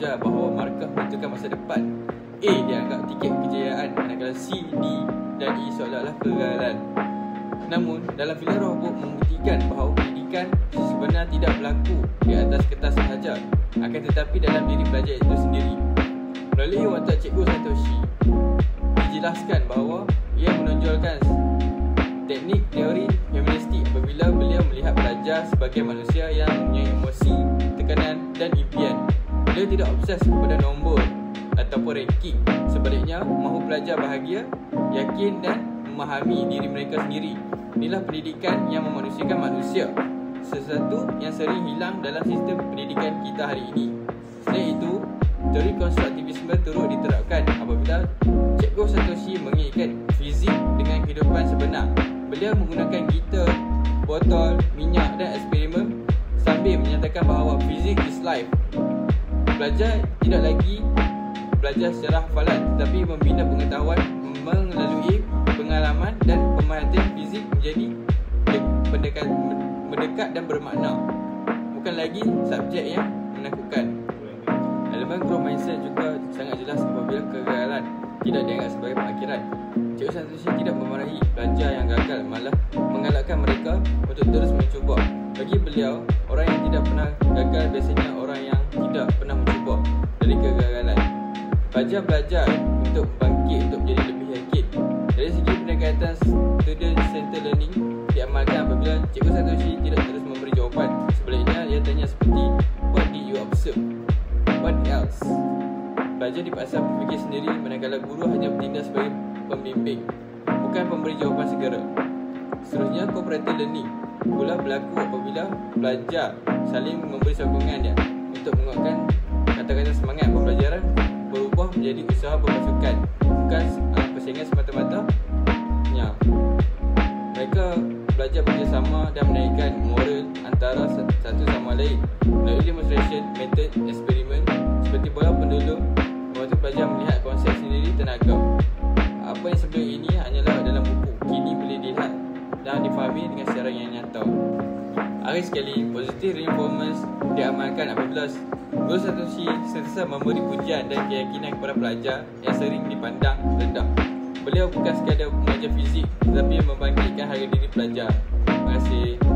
pelajar bahawa markah menentukan masa depan. A dianggap tiket kejayaan, manakala C, D dan E seolah-olah kegagalan. Namun, dalam filem robot membuktikan bahawa pendidikan sebenarnya tidak berlaku di atas kertas sahaja, akan tetapi dalam diri pelajar itu sendiri. Melalui watak Cikgu Satoshi, dijelaskan bahawa ia menonjolkan teknik teori humanistik apabila beliau melihat pelajar sebagai manusia yang mempunyai emosi, tekanan dan impian. Beliau tidak obses kepada nombor ataupun ranking. Sebaliknya, mahu pelajar bahagia, yakin dan memahami diri mereka sendiri. Inilah pendidikan yang memanusiakan manusia, sesuatu yang sering hilang dalam sistem pendidikan kita hari ini. Selain itu, teori konstruktivisme turut diterapkan apabila Cikgu Satoshi mengaitkan fizik dengan kehidupan sebenar. Beliau menggunakan gitar, botol, minyak dan eksperimen sambil menyatakan bahawa fizik is life. Pelajar tidak lagi belajar secara hafalan tetapi membina pengetahuan melalui pengalaman dan pemerhatian fizik menjadi mendekat dan bermakna, bukan lagi subjek yang menakutkan. Elemen growth mindset juga sangat jelas apabila kegagalan tidak dianggap sebagai pengakhiran. Cikgu Satoshi tidak memarahi pelajar yang gagal, malah menggalakkan mereka untuk terus mencuba. Bagi beliau, orang yang tidak pernah gagal biasanya orang yang tidak pernah mencuba dari kegagalan. Pelajar belajar untuk bangkit untuk menjadi lebih yakin. Dari segi pendekatan student center learning diamalkan apabila Cikgu Satoshi tidak terus memberi jawapan. Sebaliknya, ia tanya seperti, what did you observe? What else? Pelajar dipaksa berfikir sendiri manakala guru hanya bertindak sebagai pembimbing, bukan pemberi jawapan segera. Seterusnya, cooperative learning pula berlaku apabila pelajar saling memberi sokongan untuk menguatkan kata-kata semangat. Pembelajaran berubah menjadi usaha berpasukan, bukan persaingan semata-mata. Mereka belajar bekerjasama dan menaikkan moral antara satu sama lain melalui demonstration, method, eksperimen seperti bola pendulum, membantu pelajar melihat konsep sendiri tenaga. Apa yang sebelum ini hanyalah dalam buku, kini boleh dilihat dan difahami dengan secara yang nyata. Akhir sekali, positive reinforcement diamalkan apabila Guru Satoshi sentiasa memberi pujian dan keyakinan kepada pelajar yang sering dipandang rendah. Beliau bukan sekadar mengajar fizik tetapi membangkitkan harga diri pelajar. Terima kasih.